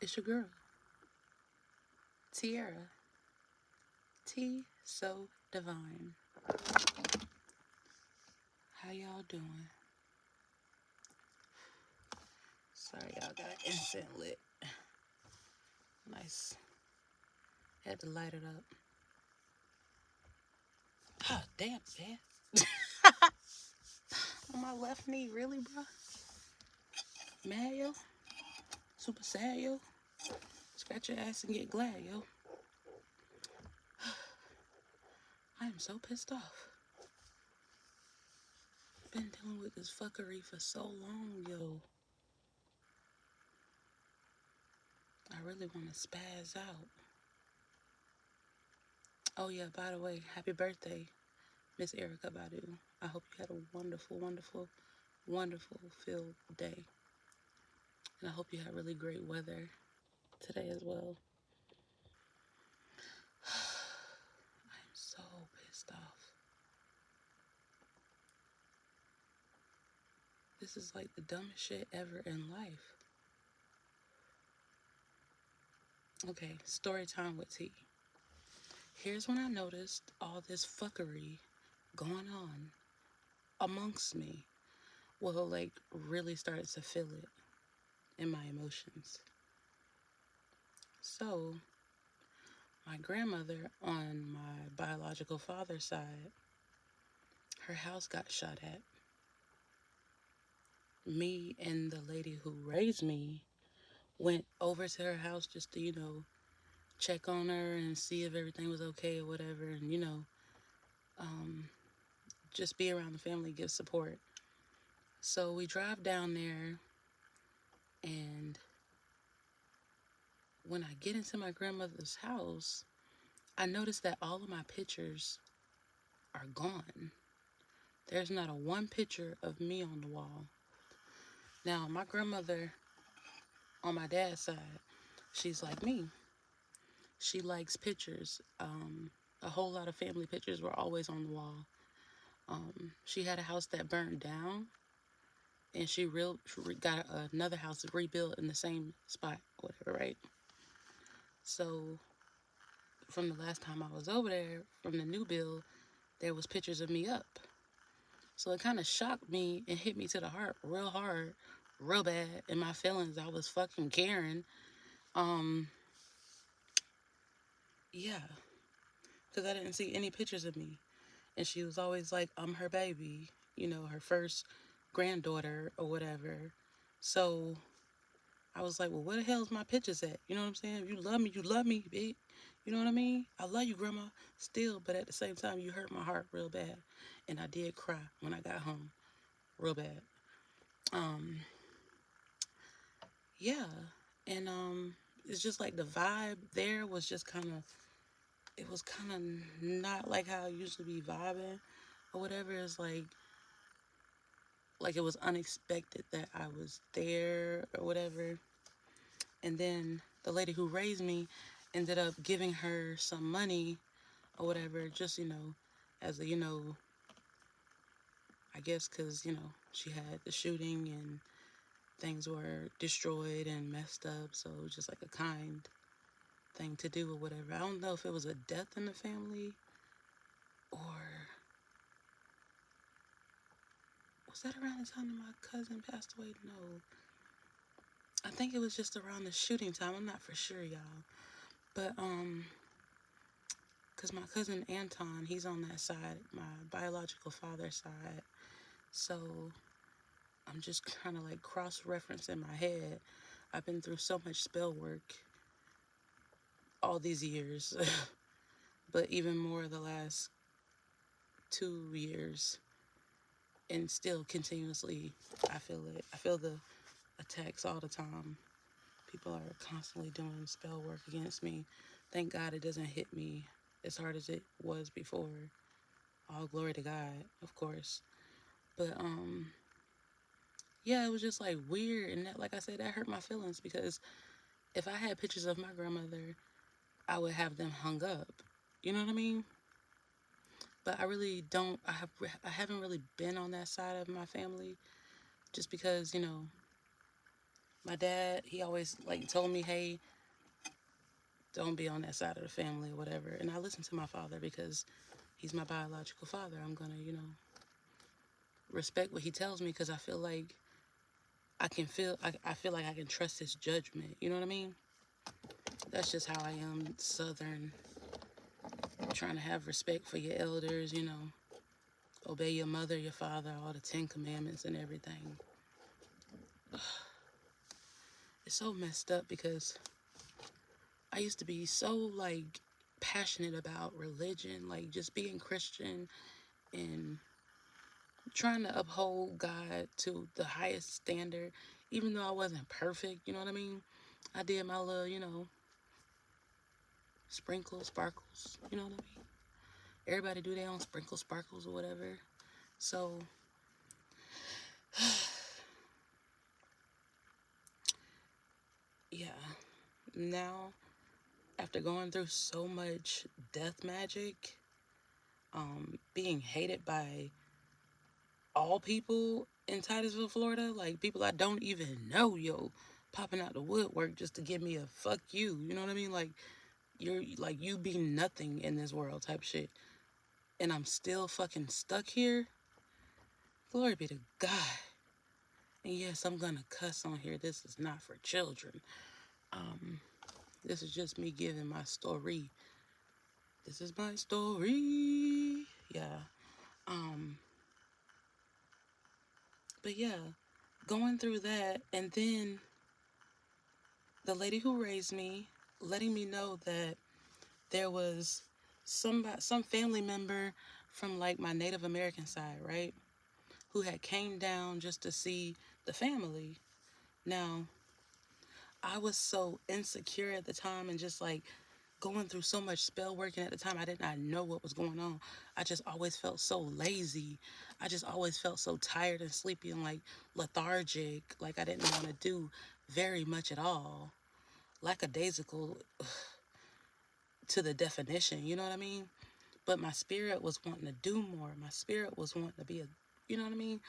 It's your girl, Tiara. T So Divine. How y'all doing? Sorry, y'all got an incense lit. Nice. Had to light it up. Oh, damn, man. On my left knee, really, bro? Mad, yo? Super sad, yo? Scratch your ass and get glad, yo. I am so pissed off. Been dealing with this fuckery for so long, yo. I really want to spaz out. Oh, yeah, by the way, happy birthday, Miss Erica Badu. I hope you had a wonderful, wonderful, wonderful filled day. And I hope you had really great weather today as well. I'm so pissed off. This is like the dumbest shit ever in life. Okay, story time with T. Here's when I noticed all this fuckery going on amongst me. Well, like, really started to feel it in my emotions. So, my grandmother on my biological father's side, her house got shot at. Me and the lady who raised me went over to her house just to, check on her and see if everything was okay or whatever, and, just be around the family, give support. So we drive down there, and when I get into my grandmother's house, I notice that all of my pictures are gone. There's not a one picture of me on the wall. Now, my grandmother on my dad's side, she's like me. She likes pictures. A whole lot of family pictures were always on the wall. She had a house that burned down, and she got another house rebuilt in the same spot, whatever, right? So, from the last time I was over there, from the new build, there was pictures of me up. So it kind of shocked me and hit me to the heart real hard, real bad. In my feelings, I was fucking caring. Yeah, because I didn't see any pictures of me. And she was always like, I'm her baby, her first granddaughter or whatever. So I was like, well, where the hell's my pictures at? You know what I'm saying? If you love me, big. You know what I mean? I love you, Grandma, still. But at the same time, you hurt my heart real bad. And I did cry when I got home, real bad. Yeah. And it's just like the vibe there was just kind of, it was kind of not like how I usually be vibing or whatever. It's like it was unexpected that I was there or whatever. And then the lady who raised me ended up giving her some money or whatever, just, as a, I guess because, she had the shooting and things were destroyed and messed up. So it was just like a kind thing to do or whatever. I don't know if it was a death in the family or was that around the time that my cousin passed away? No. I think it was just around the shooting time. I'm not for sure, y'all. But, because my cousin Anton, he's on that side, my biological father's side. So I'm just kind of like cross-referencing my head. I've been through so much spell work all these years, but even more the last 2 years, and still continuously, I feel it. I feel the attacks all the time. People are constantly doing spell work against me. Thank God it doesn't hit me as hard as it was before. All glory to God, of course. But yeah, it was just like weird, and that, like I said, that hurt my feelings because if I had pictures of my grandmother, I would have them hung up. You know what I mean? But I really don't. I haven't really been on that side of my family, just because My dad, he always like told me, hey, don't be on that side of the family or whatever. And I listen to my father because he's my biological father. I'm gonna, respect what he tells me because I feel like I feel like I can trust his judgment. You know what I mean? That's just how I am, Southern, trying to have respect for your elders, obey your mother, your father, all the 10 Commandments and everything. It's so messed up because I used to be so like passionate about religion, like just being Christian and trying to uphold God to the highest standard, even though I wasn't perfect, you know what I mean? I did my little, sprinkles, sparkles, you know what I mean? Everybody do their own sprinkle sparkles or whatever. So, yeah, now after going through so much death magic, being hated by all people in Titusville, Florida, like people I don't even know, popping out the woodwork just to give me a fuck you. You know what I mean? Like you're like you be nothing in this world type shit. And I'm still fucking stuck here. Glory be to God. And yes, I'm gonna cuss on here. This is not for children. Um, this is just me giving my story. This is my story. Yeah. Um, but yeah, going through that and then the lady who raised me letting me know that there was some family member from like my Native American side, right? Who had came down just to see the family. Now, I was so insecure at the time and just like going through so much spell working at the time. I did not know what was going on. I just always felt so lazy. I just always felt so tired and sleepy and like lethargic. Like I didn't want to do very much at all. Lackadaisical to the definition, you know what I mean? But my spirit was wanting to do more. My spirit was wanting to be you know what I mean?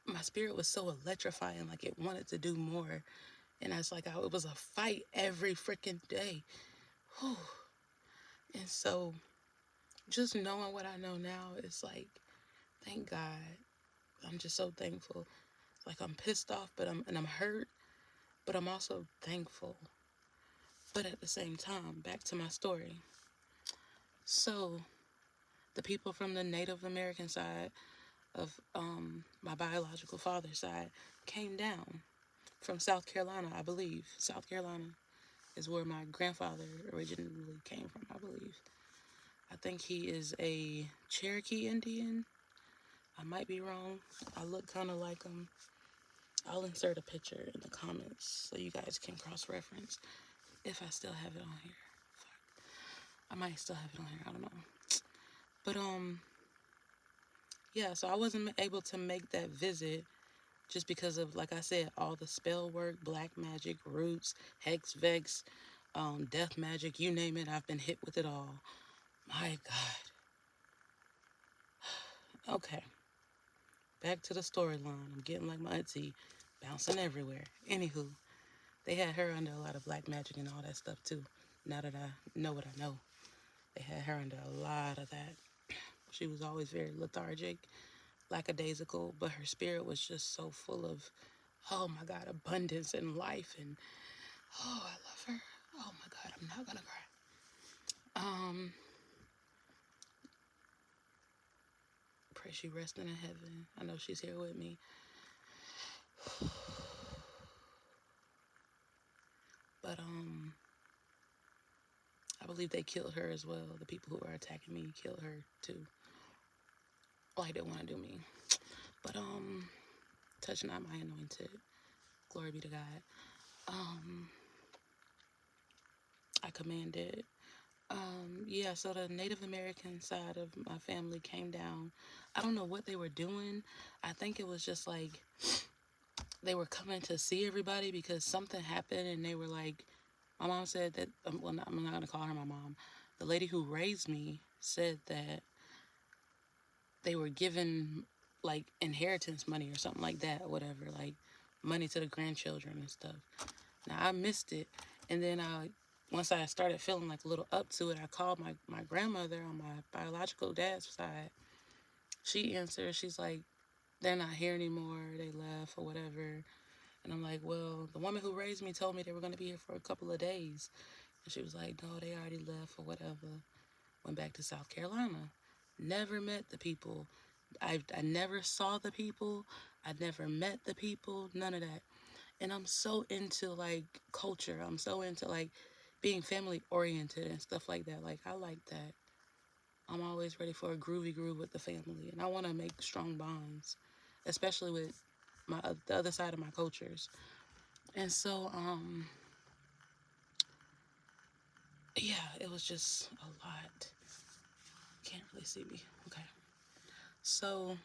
My spirit was so electrifying, like it wanted to do more. And I was like, it was a fight every freaking day. Whew. And so just knowing what I know now, it's like, thank God. I'm just so thankful. Like I'm pissed off, I'm hurt, but I'm also thankful. But at the same time, back to my story. So the people from the Native American side of my biological father's side came down from South Carolina, I believe. South Carolina is where my grandfather originally came from, I believe. I think he is a Cherokee Indian. I might be wrong. I look kind of like him. I'll insert a picture in the comments so you guys can cross-reference if I still have it on here. Fuck. I might still have it on here. I don't know. But yeah. So I wasn't able to make that visit just because of, like I said, all the spell work, black magic, roots, hex, vex, death magic, you name it. I've been hit with it all. My God. Okay. Back to the storyline. I'm getting like my auntie, bouncing everywhere. Anywho, they had her under a lot of black magic and all that stuff too. Now that I know what I know, they had her under a lot of that. She was always very lethargic, lackadaisical, but her spirit was just so full of, oh my God, abundance and life. And oh, I love her. Oh my God, I'm not gonna cry. Pray she resting in heaven. I know she's here with me. But I believe they killed her as well. The people who were attacking me killed her too. Like they want to do me. But touch not my anointed. Glory be to God. I command it. Yeah, so the Native American side of my family came down. I don't know what they were doing. I think it was just like they were coming to see everybody because something happened and they were like, my mom said that, well, I'm not going to call her my mom. The lady who raised me said that they were given like inheritance money or something like that or whatever. Like money to the grandchildren and stuff. Now I missed it, and then once I started feeling like a little up to it, I called my grandmother on my biological dad's side. She answered. She's like, they're not here anymore. They left or whatever. And I'm like, well, the woman who raised me told me they were going to be here for a couple of days. And she was like, no, they already left or whatever. Went back to South Carolina. Never met the people. I never saw the people. I never met the people. None of that. And I'm so into like culture. I'm so into like being family oriented and stuff like that. Like I like that. I'm always ready for a groovy groove with the family, and I want to make strong bonds, especially with the other side of my cultures. And so, yeah, it was just a lot. Can't really see me. Okay. So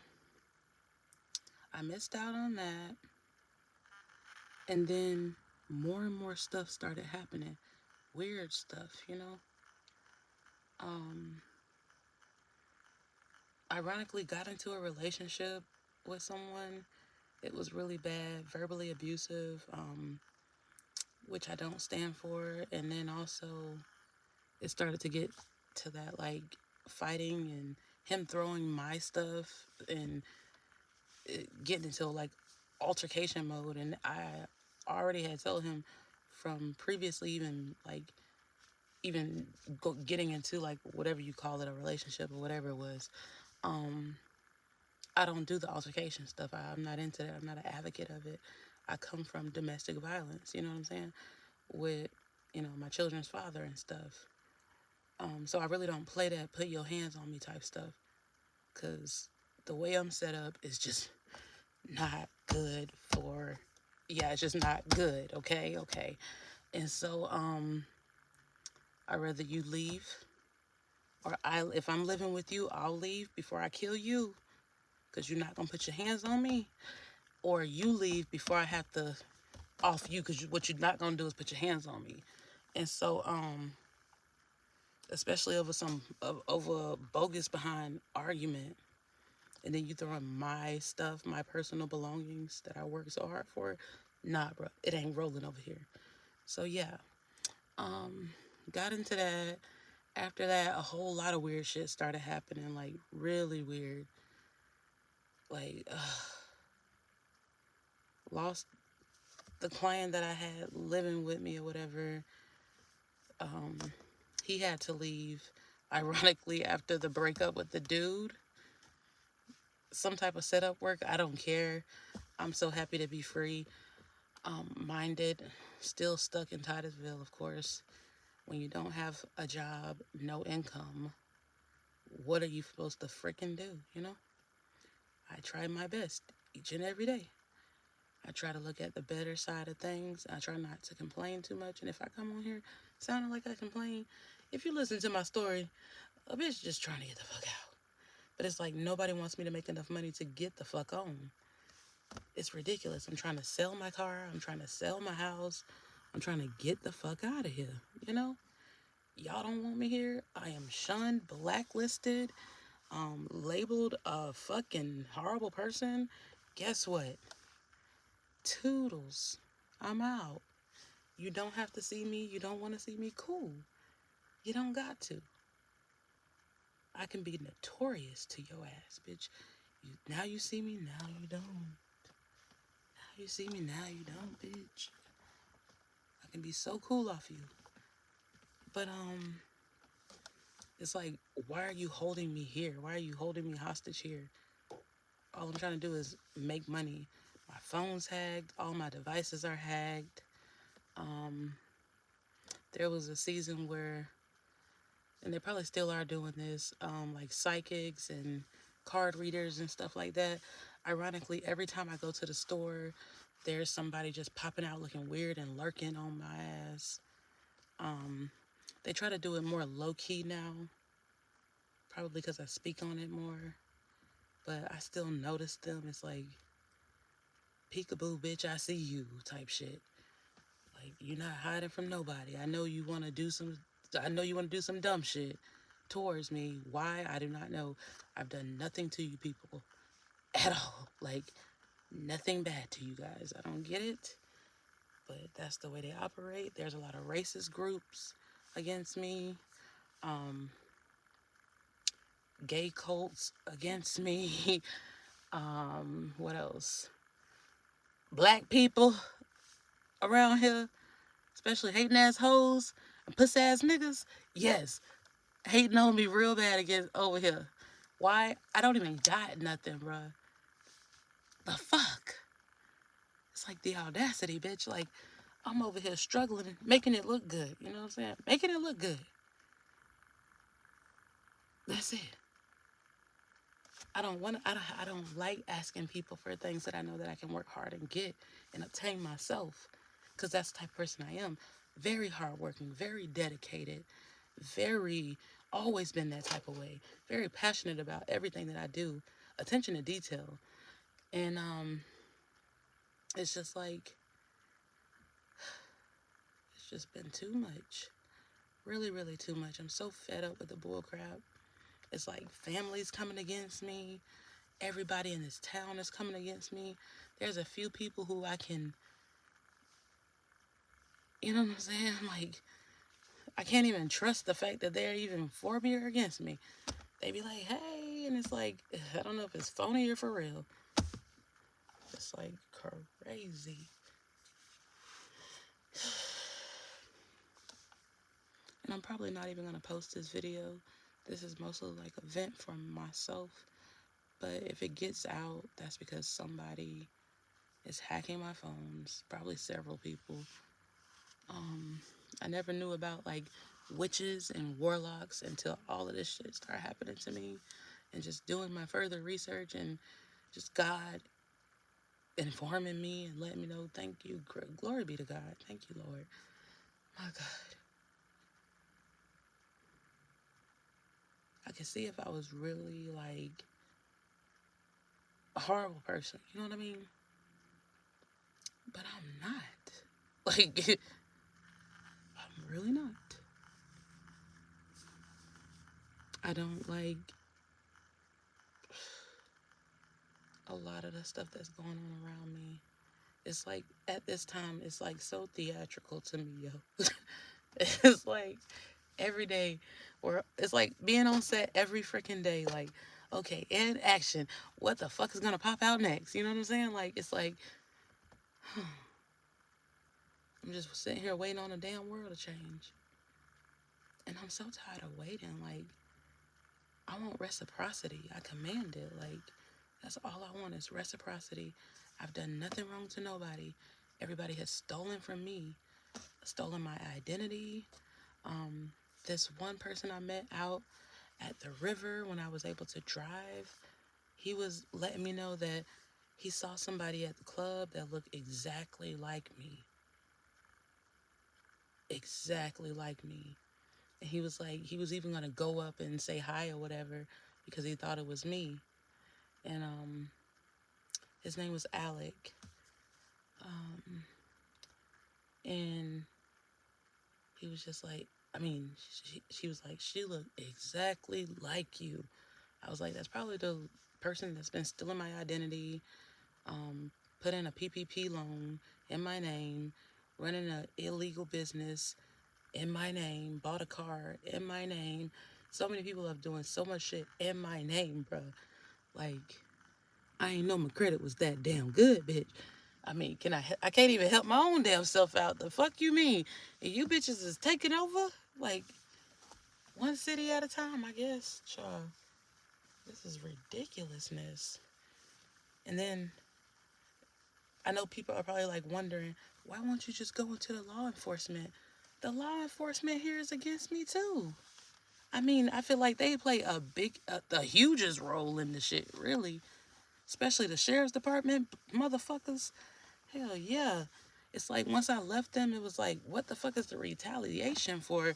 I missed out on that. And then more and more stuff started happening. Weird stuff, you know? Um, Ironically, got into a relationship with someone. It was really bad, verbally abusive, which I don't stand for. And then also, it started to get to that like fighting and him throwing my stuff and getting into like altercation mode. And I already had told him from previously, even getting into like whatever you call it, a relationship or whatever it was. I don't do the altercation stuff. I'm not into that. I'm not an advocate of it. I come from domestic violence, you know what I'm saying? With, my children's father and stuff. So I really don't play that put your hands on me type stuff. Because the way I'm set up is just not good for, yeah, it's just not good. Okay. Okay. And so, I'd rather you leave, or if I'm living with you, I'll leave before I kill you. Because you're not going to put your hands on me. Or you leave before I have to off you, because what you're not going to do is put your hands on me. And so, especially over a bogus behind argument, and then you throw in my stuff, my personal belongings that I work so hard for. Nah, bro, it ain't rolling over here. So yeah, got into that. After that, a whole lot of weird shit started happening, like really weird. Like, lost the client that I had living with me or whatever. He had to leave, ironically, after the breakup with the dude. Some type of setup work, I don't care. I'm so happy to be free. Minded, still stuck in Titusville, of course. When you don't have a job, no income, what are you supposed to freaking do, you know? I try my best each and every day. I try to look at the better side of things. I try not to complain too much. And if I come on here sounding like I complain, if you listen to my story, a bitch just trying to get the fuck out. But it's like nobody wants me to make enough money to get the fuck on. It's ridiculous. I'm trying to sell my car. I'm trying to sell my house. I'm trying to get the fuck out of here, you know? Y'all don't want me here. I am shunned, blacklisted, labeled a fucking horrible person. Guess what? Toodles. I'm out. You don't have to see me. You don't want to see me. Cool. You don't got to. I can be notorious to your ass, bitch. Now you see me, now you don't. Now you see me, now you don't, bitch. I can be so cool off you. But, it's like, why are you holding me here? Why are you holding me hostage here? All I'm trying to do is make money. My phone's hacked. All my devices are hacked. There was a season where, and they probably still are doing this, like psychics and card readers and stuff like that. Ironically, every time I go to the store, there's somebody just popping out looking weird and lurking on my ass. They try to do it more low key now, probably because I speak on it more. But I still notice them. It's like, peekaboo, bitch, I see you type shit. Like, you're not hiding from nobody. I know you want to do some dumb shit towards me. Why? I do not know. I've done nothing to you people at all. Like, Nothing bad to you guys. I don't get it, but that's the way they operate. There's a lot of racist groups against me, um, gay cults against me. What else? Black people around here, especially hating ass hoes and puss ass niggas. Yes, hating on me real bad against over here. Why? I don't even got nothing, bruh. The fuck? It's like the audacity, bitch. Like, I'm over here struggling, making it look good. You know what I'm saying? Making it look good. That's it. I don't want to, I don't like asking people for things that I know that I can work hard and get and obtain myself. Because that's the type of person I am. Very hardworking, very dedicated, very, always been that type of way. Very passionate about everything that I do. Attention to detail. And it's just like, it's just been too much. Really, really too much. I'm so fed up with the bull crap. It's like families coming against me. Everybody in this town is coming against me. There's a few people who I can, you know what I'm saying? Like, I can't even trust the fact that they're even for me or against me. They be like, hey, and it's like, I don't know if it's phony or for real. It's like crazy. And I'm probably not even going to post this video. This is mostly like a vent from myself. But if it gets out, that's because somebody is hacking my phones. Probably several people. I never knew about like witches and warlocks until all of this shit started happening to me. And just doing my further research and just God informing me and letting me know, thank you, glory be to God. Thank you, Lord. My God. I could see if I was really like a horrible person. You know what I mean? But I'm not. Like, I'm really not. I don't like a lot of the stuff that's going on around me. It's like, at this time, it's like so theatrical to me, yo. It's like every day, or it's like being on set every freaking day. Like, okay, in action, what the fuck is gonna pop out next? You know what I'm saying? Like, it's like, I'm just sitting here waiting on the damn world to change. And I'm so tired of waiting. Like, I want reciprocity. I command it. Like, that's all I want is reciprocity. I've done nothing wrong to nobody. Everybody has stolen from me, stolen my identity. This one person I met out at the river when I was able to drive, he was letting me know that he saw somebody at the club that looked exactly like me. Exactly like me. And he was like, he was even going to go up and say hi or whatever because he thought it was me. And his name was Alec. And he was just like, I mean, she was like, she looked exactly like you. I was like, that's probably the person that's been stealing my identity, put in a PPP loan in my name, running an illegal business in my name, bought a car in my name. So many people have doing so much shit in my name, bro. Like, I ain't know my credit was that damn good, bitch. I mean, I can't even help my own damn self out. The fuck you mean? And you bitches is taking over? Like, one city at a time, I guess. Child, this is ridiculousness. And then I know people are probably like wondering, why won't you just go into the law enforcement? The law enforcement here is against me too. I mean, I feel like they play the hugest role in the shit, really. Especially the sheriff's department motherfuckers. Hell yeah. It's like once I left them, it was like, what the fuck is the retaliation for?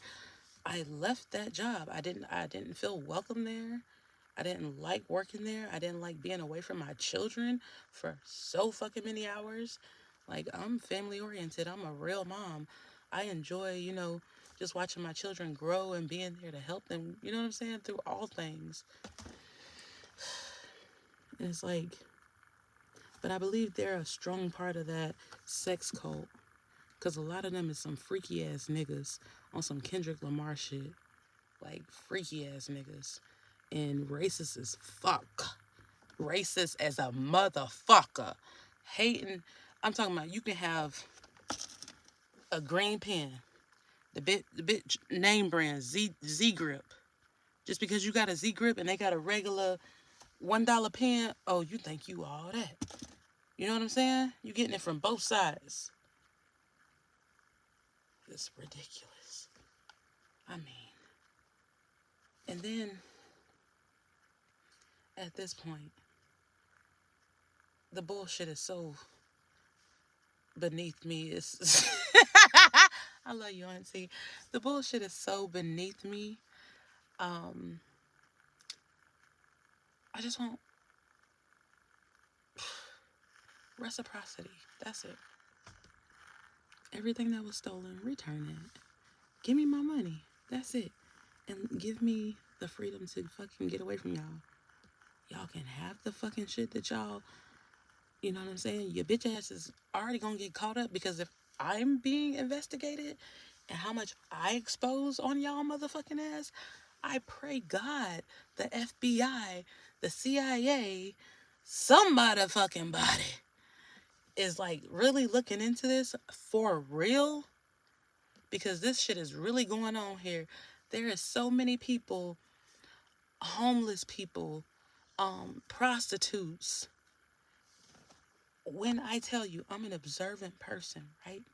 I left that job. I didn't feel welcome there. I didn't like working there. I didn't like being away from my children for so fucking many hours. Like, I'm family oriented. I'm a real mom. I enjoy, just watching my children grow and being there to help them, you know what I'm saying, through all things. And it's like, But I believe they're a strong part of that sex cult. Because a lot of them is some freaky ass niggas on some Kendrick Lamar shit. Like freaky ass niggas. And racist as fuck. Racist as a motherfucker. Hating. I'm talking about you can have a green pen. The bit name brand Z Grip. Just because you got a Z Grip and they got a regular $1 pen, oh, you think you all that. You know what I'm saying? You getting it from both sides. It's ridiculous. I mean, and then at this point, the bullshit is so beneath me. It's I love you, Auntie. The bullshit is so beneath me. Um, I just want reciprocity. That's it. Everything that was stolen, return it. Give me my money. That's it. And give me the freedom to fucking get away from y'all. Y'all can have the fucking shit that y'all, you know what I'm saying? Your bitch ass is already gonna get caught up because if I'm being investigated and how much I expose on y'all motherfucking ass, I pray God the FBI, the CIA, some motherfucking body is like really looking into this for real because this shit is really going on here. There is so many people, homeless people, prostitutes. When I tell you I'm an observant person, right?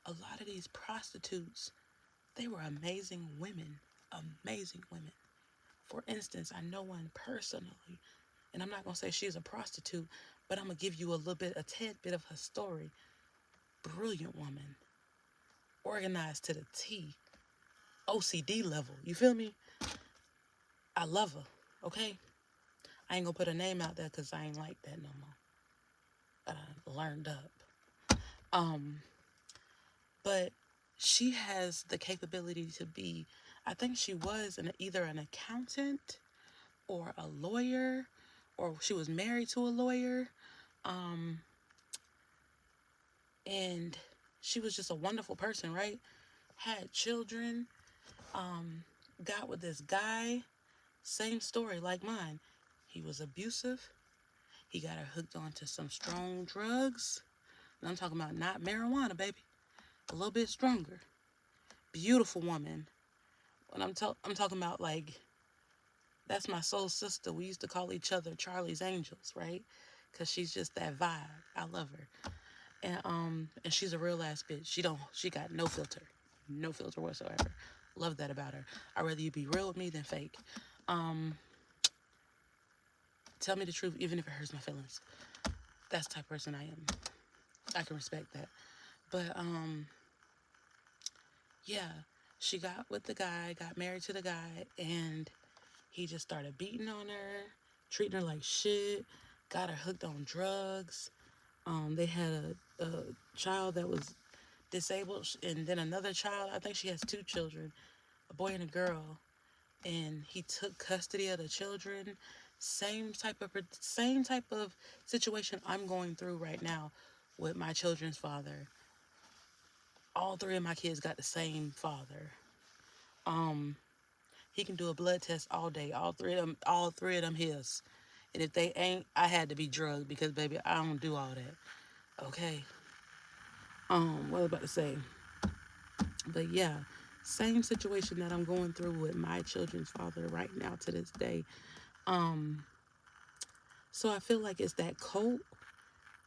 A lot of these prostitutes, they were amazing women. Amazing women. For instance, I know one personally, and I'm not going to say she's a prostitute, but I'm going to give you a tad bit of her story. Brilliant woman. Organized to the T. OCD level. You feel me? I love her, okay? I ain't going to put her name out there because I ain't like that no more. But I learned up. But she has the capability to be, I think she was either an accountant or a lawyer, or she was married to a lawyer. And she was just a wonderful person, right? Had children, got with this guy, same story like mine. He was abusive. He got her hooked onto some strong drugs. And I'm talking about not marijuana, baby. A little bit stronger. Beautiful woman. When I'm talking about like, that's my soul sister. We used to call each other Charlie's Angels, right? Cause she's just that vibe. I love her. And she's a real ass bitch. She got no filter. No filter whatsoever. Love that about her. I'd rather you be real with me than fake. Tell me the truth even if it hurts my feelings. That's the type of person I am. I can respect that. But yeah, she got with the guy, got married to the guy, and he just started beating on her, treating her like shit, got her hooked on drugs. They had a child that was disabled, and then another child. I think she has two children, a boy and a girl. And he took custody of the children. Same type of situation I'm going through right now with my children's father. All three of my kids got the same father. He can do a blood test all day. All three of them his. And if they ain't, I had to be drugged because baby, I don't do all that. Okay. What was I about to say? But yeah, same situation that I'm going through with my children's father right now to this day. So I feel like it's that cult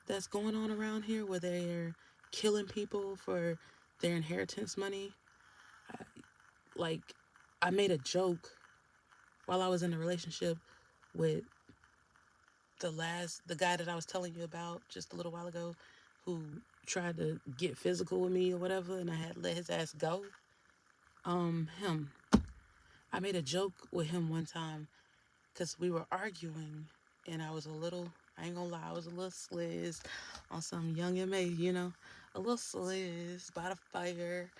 that's going on around here where they're killing people for their inheritance money. Like, I made a joke while I was in a relationship with the guy that I was telling you about just a little while ago, who tried to get physical with me or whatever, and I had let his ass go. Him. I made a joke with him one time because we were arguing, and I ain't gonna lie, I was a little sliz on some young and May, a little sliz by the fire.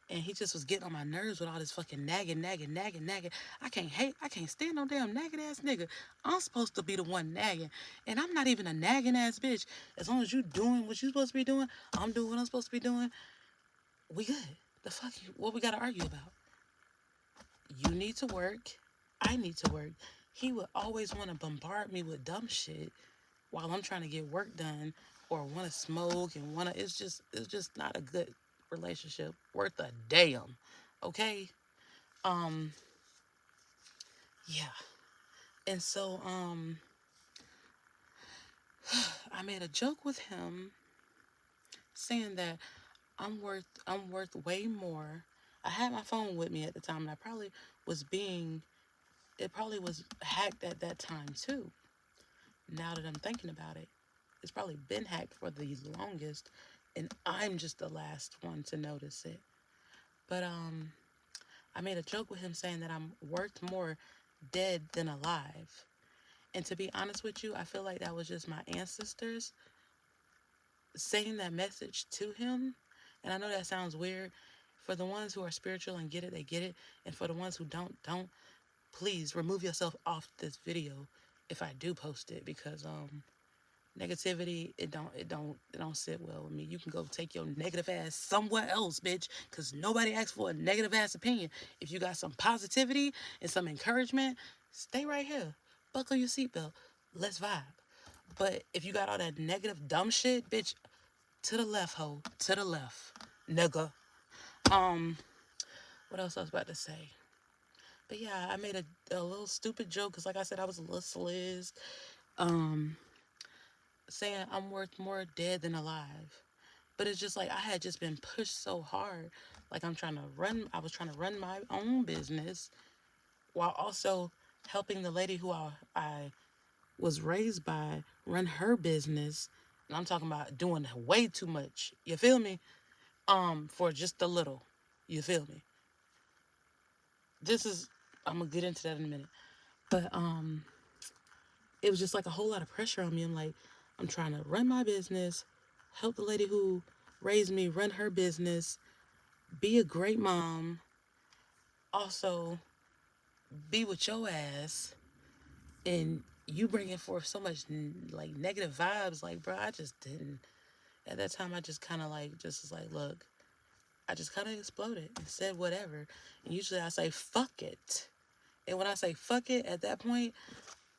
And he just was getting on my nerves with all this fucking nagging, nagging, nagging, nagging. I can't stand no damn nagging ass nigga. I'm supposed to be the one nagging. And I'm not even a nagging ass bitch. As long as you doing what you supposed to be doing, I'm doing what I'm supposed to be doing, we good. The fuck you, what we gotta argue about? You need to work. I need to work. He would always want to bombard me with dumb shit while I'm trying to get work done or want to smoke and want to. It's just not a good relationship worth a damn. Okay. Um. Yeah. And so I made a joke with him saying that I'm worth way more. I had my phone with me at the time, and I probably was being it probably was hacked at that time too. Now that I'm thinking about it, it's probably been hacked for the longest, and I'm just the last one to notice it. But I made a joke with him saying that I'm worth more dead than alive. And to be honest with you, I feel like that was just my ancestors saying that message to him. And I know that sounds weird. For the ones who are spiritual and get it, they get it. And for the ones who don't, please remove yourself off this video if I do post it because negativity it don't sit well with me. You can go take your negative ass somewhere else, bitch, because nobody asked for a negative ass opinion. If you got some positivity and some encouragement, stay right here. Buckle your seatbelt. Let's vibe. But if you got all that negative dumb shit, bitch, to the left, ho. To the left. Nigga. Um, what else I was about to say? But yeah, I made a little stupid joke because like I said, I was a little slizzed. Um, saying I'm worth more dead than alive. But it's just like I had just been pushed so hard. Like I was trying to run my own business while also helping the lady who I was raised by run her business. And I'm talking about doing way too much. You feel me? For just a little. You feel me? This is I'm gonna get into that in a minute. But it was just like a whole lot of pressure on me. I'm trying to run my business, help the lady who raised me run her business, be a great mom, also be with your ass, and you bringing forth so much like negative vibes. Like, bro, I just didn't. At that time, I just kind of like just was like, look, I just kind of exploded and said whatever. And usually I say fuck it. And when I say fuck it, at that point,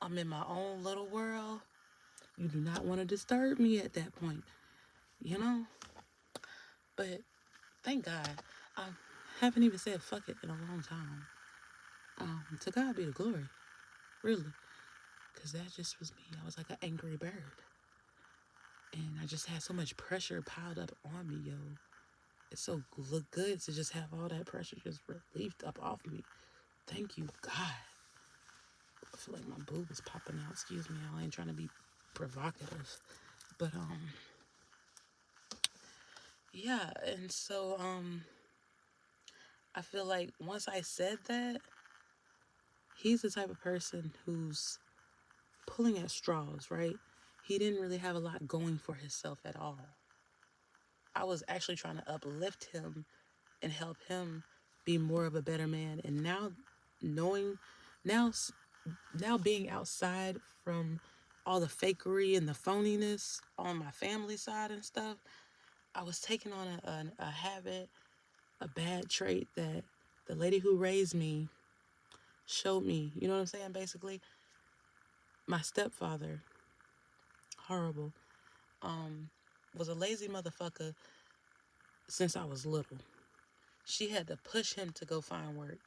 I'm in my own little world. You do not want to disturb me at that point, you know? But thank God, I haven't even said fuck it in a long time. To God be the glory, really. Because that just was me. I was like an angry bird. And I just had so much pressure piled up on me, yo. It's so good to just have all that pressure just relieved up off me. Thank you, God. I feel like my boob is popping out. Excuse me, I ain't trying to be provocative. But yeah, and so I feel like once I said that, he's the type of person who's pulling at straws, right? He didn't really have a lot going for himself at all. I was actually trying to uplift him and help him be more of a better man. And now, knowing, now, now being outside from all the fakery and the phoniness on my family side and stuff, I was taking on a habit, a bad trait that the lady who raised me showed me. You know what I'm saying? Basically, my stepfather, horrible, um, was a lazy motherfucker since I was little. She had to push him to go find work.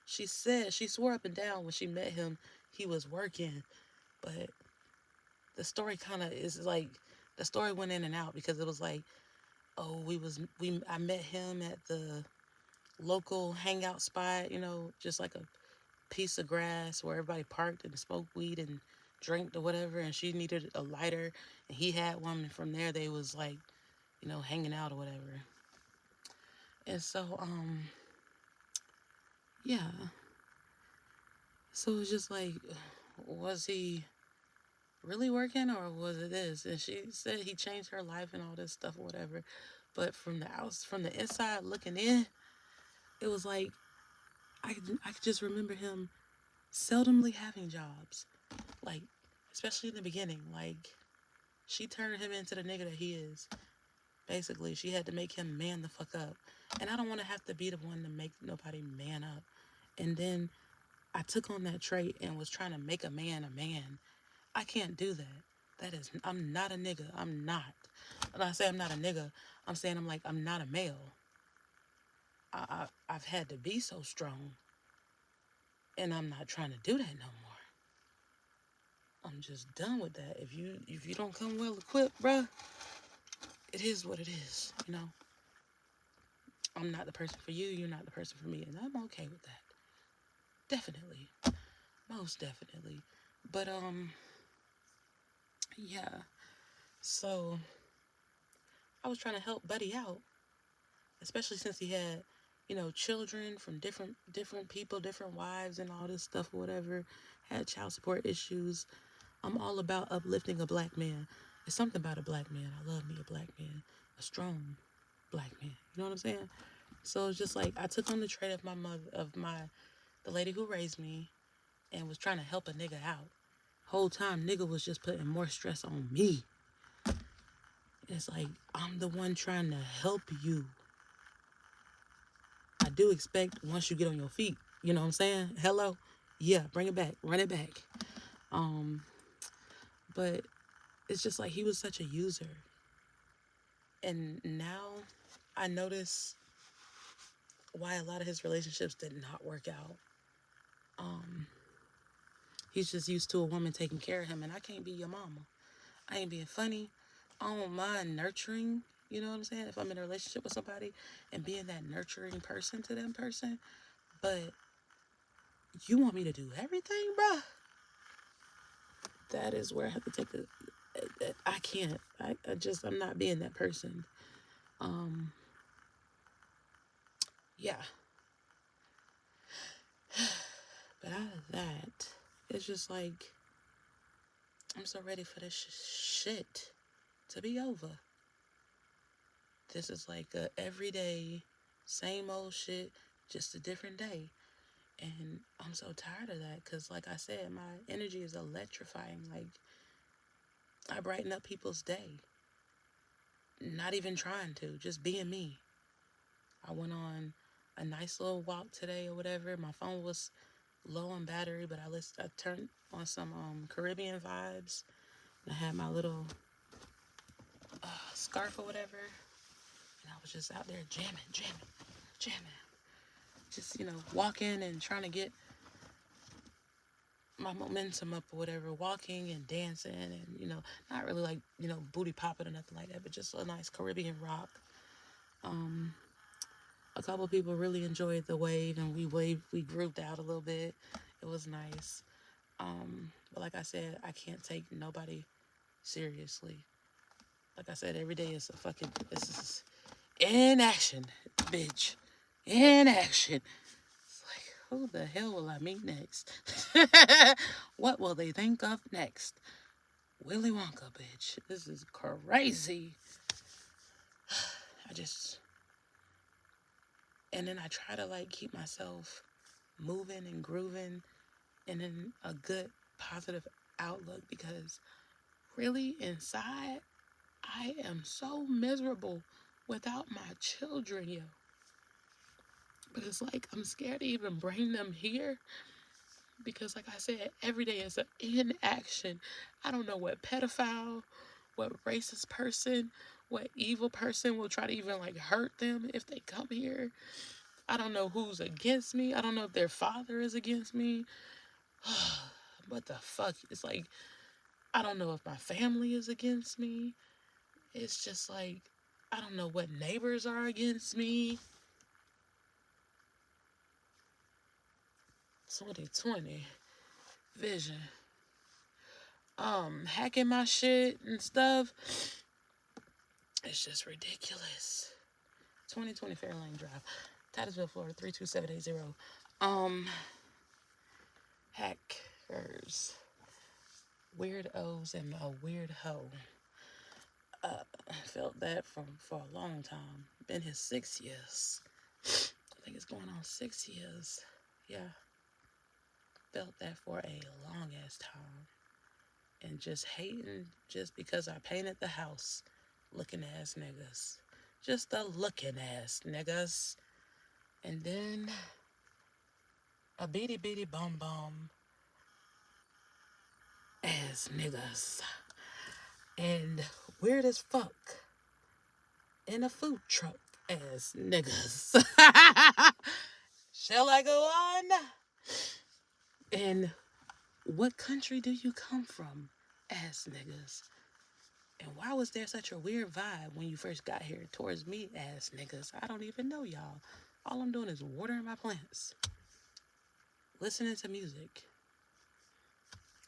She swore up and down when she met him, he was working. But the story kind of is like, the story went in and out because it was like, oh, I met him at the local hangout spot, just like a piece of grass where everybody parked and smoked weed and drank or whatever. And she needed a lighter and he had one. And from there, they was like, hanging out or whatever. And so, yeah. So it's just like, was he really working or was it this? And she said he changed her life and all this stuff or whatever. But from the inside looking in, it was like I could just remember him seldomly having jobs. Like, especially in the beginning. Like, she turned him into the nigga that he is. Basically, she had to make him man the fuck up. And I don't want to have to be the one to make nobody man up. And then I took on that trait and was trying to make a man a man. I can't do that. I'm not a nigga. I'm not. When I say I'm not a nigga, I'm saying I'm not a male. I've had to be so strong, and I'm not trying to do that no more. I'm just done with that. If you don't come well equipped, bruh, it is what it is. I'm not the person for you. You're not the person for me, and I'm okay with that. Definitely, most definitely. But yeah. So I was trying to help Buddy out, especially since he had, children from different people, different wives, and all this stuff or whatever. Had child support issues. I'm all about uplifting a black man. It's something about a black man. I love me a black man, a strong black man. You know what I'm saying? So it's just like I took on the trait of my mother, the lady who raised me, and was trying to help a nigga out. Whole time, nigga was just putting more stress on me. It's like I'm the one trying to help you. I do expect once you get on your feet, you know what I'm saying? Hello, yeah, bring it back, run it back. But it's just like he was such a user, and now I notice why a lot of his relationships did not work out. He's just used to a woman taking care of him, and I can't be your mama. I ain't being funny. I don't mind nurturing, you know what I'm saying? If I'm in a relationship with somebody and being that nurturing person to them person, but you want me to do everything, bruh? That is where I have to take I can't. I'm not being that person. Yeah. But out of that, it's just like, I'm so ready for this shit to be over. This is like a everyday, same old shit, just a different day. And I'm so tired of that because, like I said, my energy is electrifying. Like, I brighten up people's day. Not even trying to, just being me. I went on a nice little walk today or whatever. My phone was low on battery, but I turned on some Caribbean vibes. I had my little scarf or whatever, and I was just out there jamming. Just, walking and trying to get my momentum up or whatever, walking and dancing and, not really like, booty popping or nothing like that, but just a nice Caribbean rock. A couple people really enjoyed the wave, and we grouped out a little bit. It was nice. But like I said, I can't take nobody seriously. Like I said, every day is this is in action, bitch. In action. It's like, who the hell will I meet next? What will they think of next? Willy Wonka, bitch. This is crazy. And then I try to like keep myself moving and grooving and in a good, positive outlook because really inside, I am so miserable without my children, yo. But it's like I'm scared to even bring them here because, like I said, every day is an inaction. I don't know what pedophile, what racist person, what evil person will try to even like hurt them if they come here. I don't know who's against me. I don't know if their father is against me. What the fuck? It's like, I don't know if my family is against me. It's just like, I don't know what neighbors are against me. 2020 vision. Hacking my shit and stuff. It's just ridiculous. 2020 Fairlane Drive, Titusville, Florida 32780. Hackers, weirdos, and a weird hoe. I felt that for a long time. Been here 6 years. I think it's going on 6 years. Yeah, felt that for a long ass time. And just hating just because I painted the house. Looking ass niggas. Just the looking ass niggas. And then a beady beady bum bum ass niggas. And weird as fuck in a food truck ass niggas. Shall I go on? And what country do you come from, ass niggas? And why was there such a weird vibe when you first got here towards me, ass niggas? I don't even know y'all. All I'm doing is watering my plants, listening to music,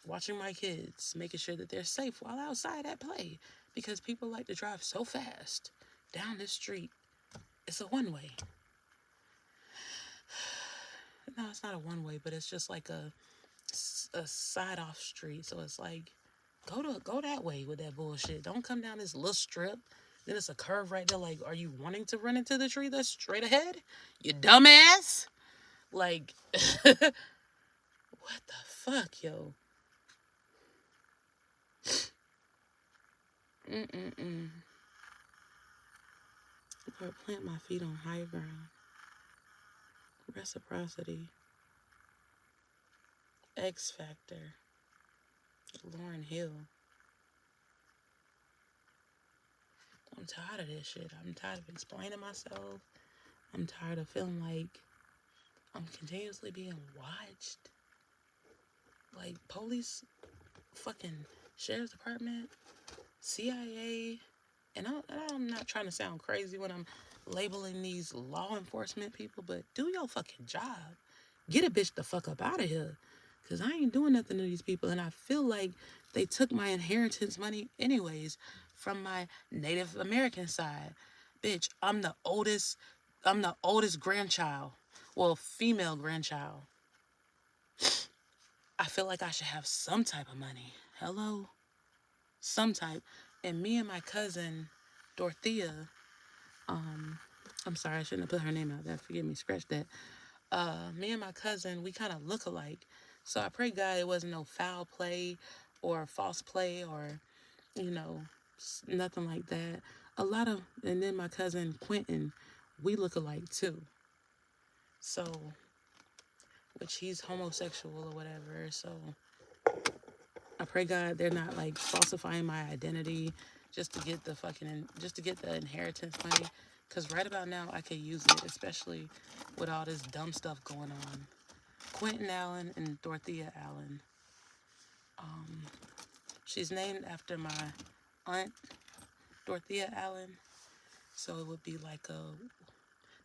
watching my kids, making sure that they're safe while outside at play. Because people like to drive so fast down this street. It's a one-way. No, it's not a one-way, but it's just like a side-off street. So it's like, go that way with that bullshit. Don't come down this little strip. Then it's a curve right there. Like, are you wanting to run into the tree that's straight ahead? You dumbass. Like, what the fuck, yo? Mm-mm-mm. Lord, plant my feet on higher ground. Reciprocity. X Factor. Lauryn Hill. I'm tired of this shit. I'm tired of explaining myself. I'm tired of feeling like I'm continuously being watched. Like, police, fucking sheriff's department, CIA, and I'm not trying to sound crazy when I'm labeling these law enforcement people, but do your fucking job. Get a bitch the fuck up out of here. Because I ain't doing nothing to these people, and I feel like they took my inheritance money anyways from my Native American side. Bitch, I'm the oldest grandchild. Well, female grandchild. I feel like I should have some type of money. Hello? Some type. And me and my cousin, Dorothea, I'm sorry, I shouldn't have put her name out there. Forgive me, scratch that. Me and my cousin, we kind of look alike. So I pray God it wasn't no foul play or false play or, you know, nothing like that. And then my cousin Quentin, we look alike too. So, which he's homosexual or whatever. So I pray God they're not like falsifying my identity just to get the inheritance money. Cause right about now I could use it, especially with all this dumb stuff going on. Quentin Allen and Dorothea Allen. She's named after my aunt, Dorothea Allen. So it would be like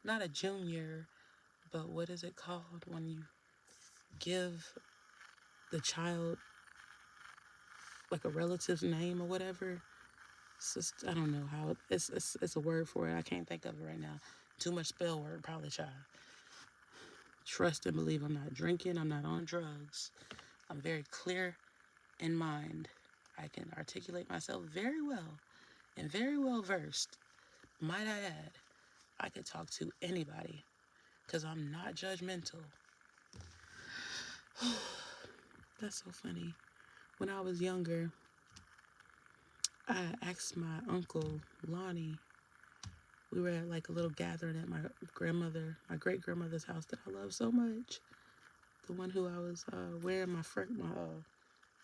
not a junior, but what is it called when you give the child like a relative's name or whatever? It's just, I don't know how, it's a word for it. I can't think of it right now. Too much spell word, probably child. Trust and believe I'm not drinking, I'm not on drugs. I'm very clear in mind. I can articulate myself very well and very well versed. Might I add, I could talk to anybody because I'm not judgmental. That's so funny. When I was younger, I asked my uncle, Lonnie, we were at like a little gathering at my great grandmother's house that I love so much. The one who I was wearing my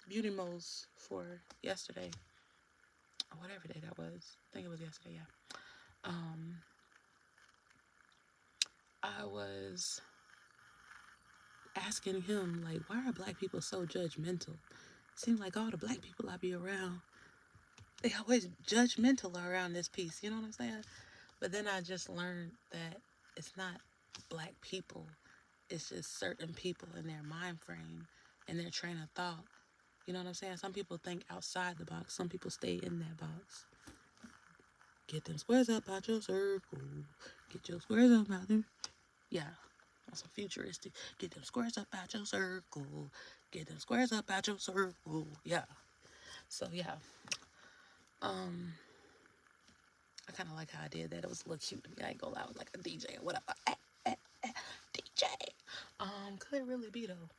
beauty moles for yesterday, or whatever day that was. I think it was yesterday, yeah. I was asking him, like, why are black people so judgmental? Seems like all the black people I be around, they always judgmental around this piece, you know what I'm saying? But then I just learned that it's not black people. It's just certain people in their mind frame and their train of thought. You know what I'm saying? Some people think outside the box. Some people stay in that box. Get them squares up out your circle. Get your squares up out there. Yeah. On some futuristic. Get them squares up out your circle. Get them squares up out your circle. Yeah. So, yeah. I kind of like how I did that. It was a little cute to me. I ain't gonna lie. I was like a DJ or whatever. DJ. Could it really be though?